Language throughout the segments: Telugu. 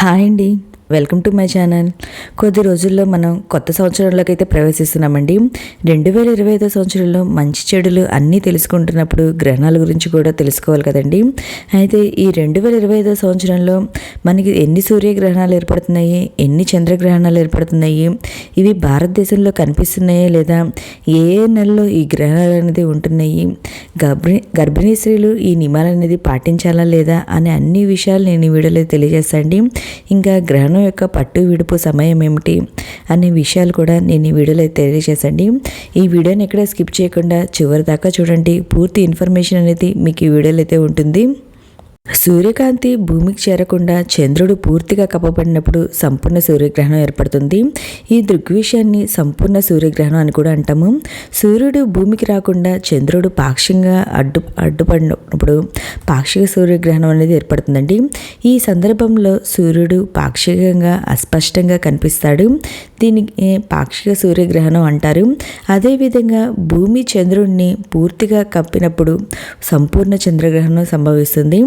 హాయ్ అండి, వెల్కమ్ టు మై ఛానల్. కొద్ది రోజుల్లో మనం కొత్త సంవత్సరంలోకి అయితే ప్రవేశిస్తున్నామండి. 2025 సంవత్సరంలో మంచి చెడులు అన్నీ తెలుసుకుంటున్నప్పుడు గ్రహణాల గురించి కూడా తెలుసుకోవాలి కదండి. అయితే ఈ 2025 సంవత్సరంలో మనకి ఎన్ని సూర్యగ్రహణాలు ఏర్పడుతున్నాయి, ఎన్ని చంద్రగ్రహణాలు ఏర్పడుతున్నాయి, ఇవి భారతదేశంలో కనిపిస్తున్నాయా లేదా, ఏ నెలలో ఈ గ్రహణాలు అనేది ఉంటున్నాయి, గర్భిణీ స్త్రీలు ఈ నియమాలు అనేది పాటించాలా లేదా అనే అన్ని విషయాలు నేను ఈ వీడియోలో తెలియజేస్తాండి. ఇంకా గ్రహణం యొక్క పట్టు విడుపు సమయం ఏమిటి అనే విషయాలు కూడా నేను ఈ వీడియోలో తెలియజేసండి. ఈ వీడియోని ఎక్కడ స్కిప్ చేయకుండా చివరి దాకా చూడండి. పూర్తి ఇన్ఫర్మేషన్ అనేది మీకు ఈ వీడియోలో అయితే ఉంటుంది. సూర్యకాంతి భూమికి చేరకుండా చంద్రుడు పూర్తిగా కప్పబడినప్పుడు సంపూర్ణ సూర్యగ్రహణం ఏర్పడుతుంది. ఈ దృగ్విషయాన్ని సంపూర్ణ సూర్యగ్రహణం అని కూడా అంటాము. సూర్యుడు భూమికి రాకుండా చంద్రుడు పాక్షికంగా అడ్డుపడినప్పుడు పాక్షిక సూర్యగ్రహణం అనేది ఏర్పడుతుందండి. ఈ సందర్భంలో సూర్యుడు పాక్షికంగా అస్పష్టంగా కనిపిస్తాడు. దీనికి పాక్షిక సూర్యగ్రహణం అంటారు. అదేవిధంగా భూమి చంద్రుడిని పూర్తిగా కప్పినప్పుడు సంపూర్ణ చంద్రగ్రహణం సంభవిస్తుంది.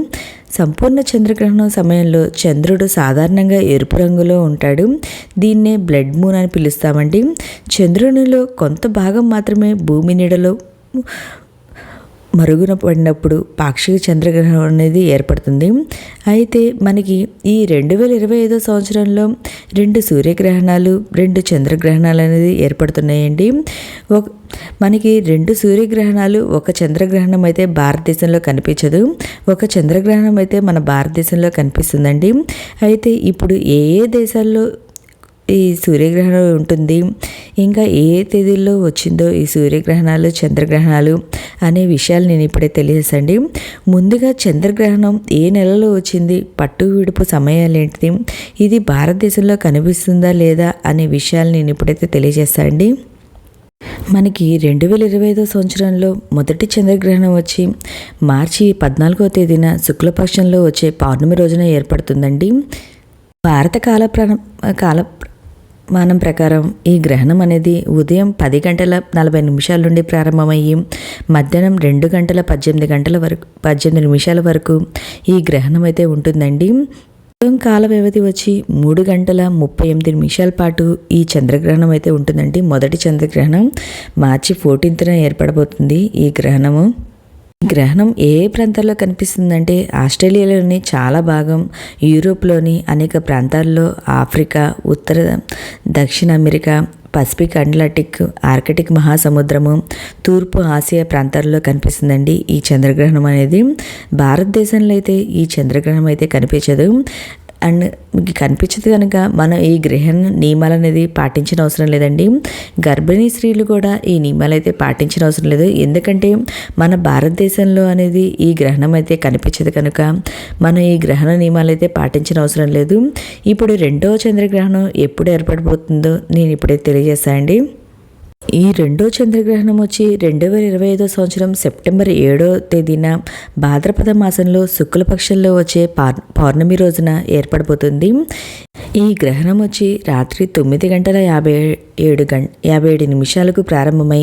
సంపూర్ణ చంద్రగ్రహణం సమయంలో చంద్రుడు సాధారణంగా ఎరుపు రంగులో ఉంటాడు. దీన్నే బ్లడ్ మూన్ అని పిలుస్తామండి. చంద్రునిలో కొంత భాగం మాత్రమే భూమి నీడలో మరుగున పడినప్పుడు పాక్షిక చంద్రగ్రహణం అనేది ఏర్పడుతుంది. అయితే మనకి ఈ 2025 సంవత్సరంలో 2 సూర్యగ్రహణాలు 2 చంద్రగ్రహణాలు అనేది ఏర్పడుతున్నాయండి. మనకి 2 సూర్యగ్రహణాలు, 1 చంద్రగ్రహణం అయితే భారతదేశంలో కనిపించదు. 1 చంద్రగ్రహణం అయితే మన భారతదేశంలో కనిపిస్తుందండి. అయితే ఇప్పుడు ఏ దేశాల్లో ఈ సూర్యగ్రహణం ఉంటుంది, ఇంకా ఏ తేదీల్లో వచ్చిందో ఈ సూర్యగ్రహణాలు చంద్రగ్రహణాలు అనే విషయాలు నేను ఇప్పుడే తెలియజేసండి. ముందుగా చంద్రగ్రహణం ఏ నెలలో వచ్చింది, పట్టు విడుపు సమయాలు ఏంటిది, ఇది భారతదేశంలో కనిపిస్తుందా లేదా అనే విషయాలు నేను ఇప్పుడైతే తెలియజేస్తానండి. మనకి 2025 సంవత్సరంలో మొదటి చంద్రగ్రహణం వచ్చి మార్చి 14వ తేదీన శుక్లపక్షంలో వచ్చే పౌర్ణమి రోజున ఏర్పడుతుందండి. భారత కాలమానం ప్రకారం ఈ గ్రహణం అనేది ఉదయం 10:40 నుండి ప్రారంభమయ్యి మధ్యాహ్నం 2:18 వరకు ఈ గ్రహణం అయితే ఉంటుందండి. కాల వ్యవధి వచ్చి 3:38 పాటు ఈ చంద్రగ్రహణం అయితే ఉంటుందండి. మొదటి చంద్రగ్రహణం మార్చి 14న ఏర్పడబోతుంది. ఈ గ్రహణం ఏ ప్రాంతాల్లో కనిపిస్తుందంటే ఆస్ట్రేలియాలోని చాలా భాగం, యూరోప్లోని అనేక ప్రాంతాల్లో, ఆఫ్రికా, ఉత్తర దక్షిణ అమెరికా, పసిఫిక్ అట్లాంటిక్, ఆర్కిటిక్ మహాసముద్రము, తూర్పు ఆసియా ప్రాంతాల్లో కనిపిస్తుందండి ఈ చంద్రగ్రహణం అనేది. భారతదేశంలో అయితే ఈ చంద్రగ్రహణం అయితే కనిపించదు. అండ్ మీకు కనిపించదు కనుక మనం ఈ గ్రహణ నియమాలు అనేది పాటించిన అవసరం లేదండి. గర్భిణీ స్త్రీలు కూడా ఈ నియమాలు అయితే పాటించిన అవసరం లేదు. ఎందుకంటే మన భారతదేశంలో అనేది ఈ గ్రహణం అయితే కనిపించదు కనుక మనం ఈ గ్రహణ నియమాలు అయితే పాటించిన అవసరం లేదు. ఇప్పుడు 2వ చంద్రగ్రహణం ఎప్పుడు ఏర్పడబోతుందో నేను ఇప్పుడే తెలియజేస్తానండి. ఈ 2వ చంద్రగ్రహణం వచ్చి 2025 సంవత్సరం సెప్టెంబర్ 7వ తేదీన భాద్రపద మాసంలో శుక్లపక్షంలో వచ్చే పౌర్ణమి రోజున ఏర్పడబోతుంది. ఈ గ్రహణం వచ్చి రాత్రి 9:57 ప్రారంభమై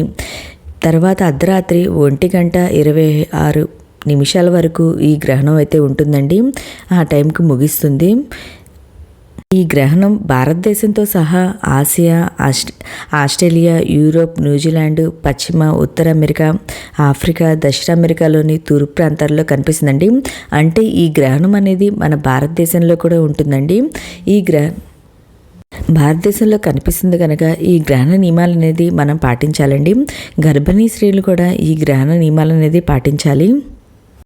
తర్వాత అర్ధరాత్రి 1:26 వరకు ఈ గ్రహణం అయితే ఉంటుందండి. ఆ టైంకి ముగిస్తుంది. ఈ గ్రహణం భారతదేశంతో సహా ఆసియా, ఆస్ట్రేలియా, యూరోప్, న్యూజిలాండ్, పశ్చిమ, ఉత్తర అమెరికా, ఆఫ్రికా, దక్షిణ అమెరికాలోని తూర్పు ప్రాంతాల్లో కనిపిస్తుందండి. అంటే ఈ గ్రహణం అనేది మన భారతదేశంలో కూడా ఉంటుందండి. భారతదేశంలో కనిపిస్తుంది కనుక ఈ గ్రహణ నియమాలు అనేది మనం పాటించాలండి. గర్భిణీ స్త్రీలు కూడా ఈ గ్రహణ నియమాలు అనేది పాటించాలి.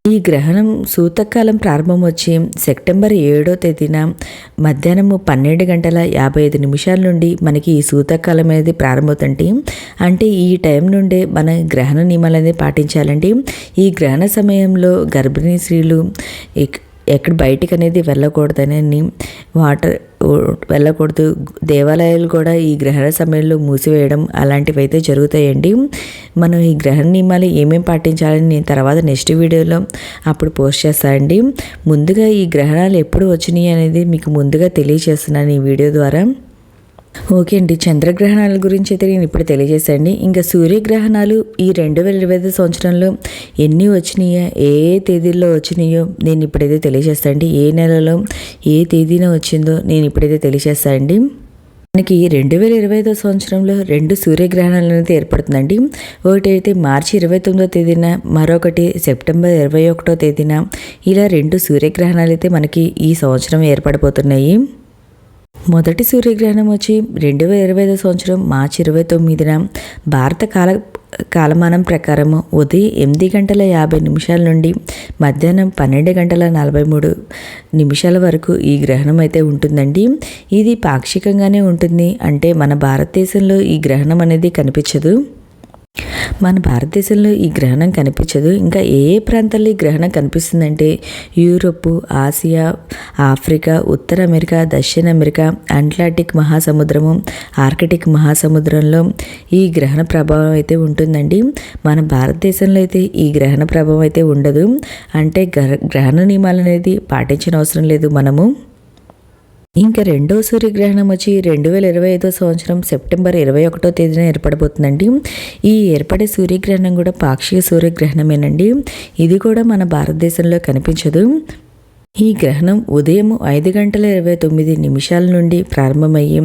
ఈ గ్రహణం సూతకాలం ప్రారంభం వచ్చి సెప్టెంబర్ 7వ తేదీన మధ్యాహ్నం 12:55 నుండి మనకి ఈ సూతకాలం అనేది ప్రారంభమవుతుంది. అంటే ఈ టైం నుండే మన గ్రహణ నియమాలు అనేది పాటించాలండి. ఈ గ్రహణ సమయంలో గర్భిణీ స్త్రీలు ఎక్కడ బయటికి అనేది వెళ్ళకూడదని వెళ్ళకూడదు. దేవాలయాలు కూడా ఈ గ్రహణ సమయంలో మూసివేయడం అలాంటివి అయితే జరుగుతాయండి. మనం ఈ గ్రహణ నియమాలు ఏమేమి పాటించాలని నేను తర్వాత నెక్స్ట్ వీడియోలో అప్పుడు పోస్ట్ చేస్తానండి. ముందుగా ఈ గ్రహణాలు ఎప్పుడు వచ్చినాయి అనేది మీకు ముందుగా తెలియజేస్తున్నాను ఈ వీడియో ద్వారా. ఓకే అండి. చంద్రగ్రహణాల గురించి అయితే నేను ఇప్పుడు తెలియజేశాండి. ఇంకా సూర్యగ్రహణాలు ఈ 2025 సంవత్సరంలో ఎన్ని వచ్చినాయో, ఏ ఏ తేదీల్లో వచ్చినాయో నేను ఇప్పుడైతే తెలియజేస్తా అండి. ఏ నెలలో ఏ తేదీన వచ్చిందో నేను ఇప్పుడైతే తెలియజేస్తా అండి. మనకి 2025 సంవత్సరంలో 2 సూర్యగ్రహణాలు అనేది ఏర్పడుతుందండి. ఒకటి అయితే మార్చి 29వ తేదీన, మరొకటి సెప్టెంబర్ 21వ తేదీన. ఇలా 2 సూర్యగ్రహణాలు అయితే మనకి ఈ సంవత్సరం ఏర్పడిపోతున్నాయి. మొదటి సూర్యగ్రహణం వచ్చి 2025 సంవత్సరం మార్చి 29న భారత కాలమానం ప్రకారం ఉదయం 8:50 నుండి మధ్యాహ్నం 12:43 వరకు ఈ గ్రహణం అయితే ఉంటుందండి. ఇది పాక్షికంగానే ఉంటుంది. అంటే మన భారతదేశంలో ఈ గ్రహణం అనేది కనిపించదు. మన భారతదేశంలో ఈ గ్రహణం కనిపించదు. ఇంకా ఏ ఏ ప్రాంతాల్లో ఈ గ్రహణం కనిపిస్తుందంటే యూరోపు, ఆసియా, ఆఫ్రికా, ఉత్తర అమెరికా, దక్షిణ అమెరికా, అట్లాంటిక్ మహాసముద్రము, ఆర్కిటిక్ మహాసముద్రంలో ఈ గ్రహణ ప్రభావం అయితే ఉంటుందండి. మన భారతదేశంలో అయితే ఈ గ్రహణ ప్రభావం అయితే ఉండదు. అంటే గ్రహణ నియమాలు అనేది పాటించిన అవసరం లేదు మనము. ఇంకా రెండో సూర్యగ్రహణం వచ్చి 2025 సంవత్సరం సెప్టెంబర్ 21వ తేదీన ఏర్పడబోతుందండి. ఈ ఏర్పడే సూర్యగ్రహణం కూడా పాక్షిక సూర్యగ్రహణమేనండి. ఇది కూడా మన భారతదేశంలో కనిపించదు. ఈ గ్రహణం ఉదయం 5:29 నుండి ప్రారంభమయ్యి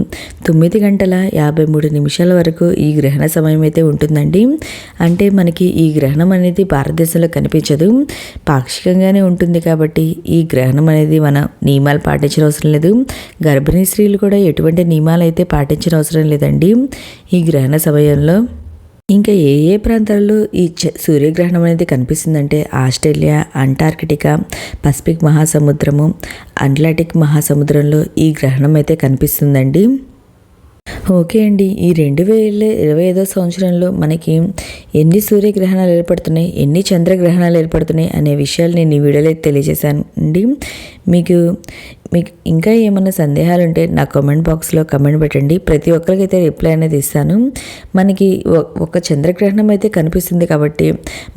9:53 వరకు ఈ గ్రహణ సమయం అయితే ఉంటుందండి. అంటే మనకి ఈ గ్రహణం అనేది భారతదేశంలో కనిపించదు, పాక్షికంగానే ఉంటుంది. కాబట్టి ఈ గ్రహణం అనేది మన నియమాలు పాటించిన అవసరం లేదు. గర్భిణీ స్త్రీలు కూడా ఎటువంటి నియమాలు అయితే పాటించిన అవసరం లేదండి ఈ గ్రహణ సమయంలో. ఇంకా ఏ ఏ ప్రాంతాల్లో ఈ సూర్యగ్రహణం అనేది కనిపిస్తుందంటే ఆస్ట్రేలియా, అంటార్కిటికా, పసిఫిక్ మహాసముద్రము, అట్లాంటిక్ మహాసముద్రంలో ఈ గ్రహణం అయితే కనిపిస్తుందండి. ఓకే అండి. ఈ 2025 సంవత్సరంలో మనకి ఎన్ని సూర్యగ్రహణాలు ఏర్పడుతున్నాయి, ఎన్ని చంద్రగ్రహణాలు ఏర్పడుతున్నాయి అనే విషయాలు నేను ఈ వీడియోలో తెలియజేశాను అండి. మీకు ఇంకా ఏమైనా సందేహాలు ఉంటే నా కామెంట్ బాక్స్లో కామెంట్ పెట్టండి. ప్రతి ఒక్కరికైతే రిప్లై అనేది ఇస్తాను. మనకి ఒక చంద్రగ్రహణం అయితే కనిపిస్తుంది కాబట్టి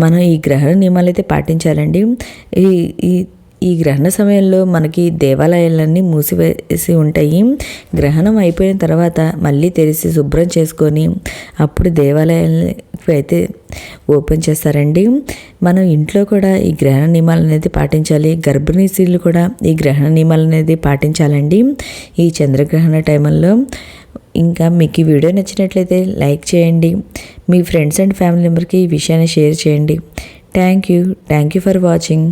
మనం ఈ గ్రహణ నియమాలు అయితే పాటించాలండి. ఈ గ్రహణ సమయంలో మనకి దేవాలయాలన్నీ మూసివేసి ఉంటాయి. గ్రహణం అయిపోయిన తర్వాత మళ్ళీ తెరిచి శుభ్రం చేసుకొని అప్పుడు దేవాలయాలని అయితే ఓపెన్ చేస్తారండి. మనం ఇంట్లో కూడా ఈ గ్రహణ నియమాలు అనేది పాటించాలి. గర్భిణీ స్త్రీలు కూడా ఈ గ్రహణ నియమాలు అనేది పాటించాలండి ఈ చంద్రగ్రహణ టైంలో. ఇంకా మీకు ఈ వీడియో నచ్చినట్లయితే లైక్ చేయండి. మీ ఫ్రెండ్స్ అండ్ ఫ్యామిలీ మెంబర్కి ఈ విషయాన్ని షేర్ చేయండి. Thank you for watching.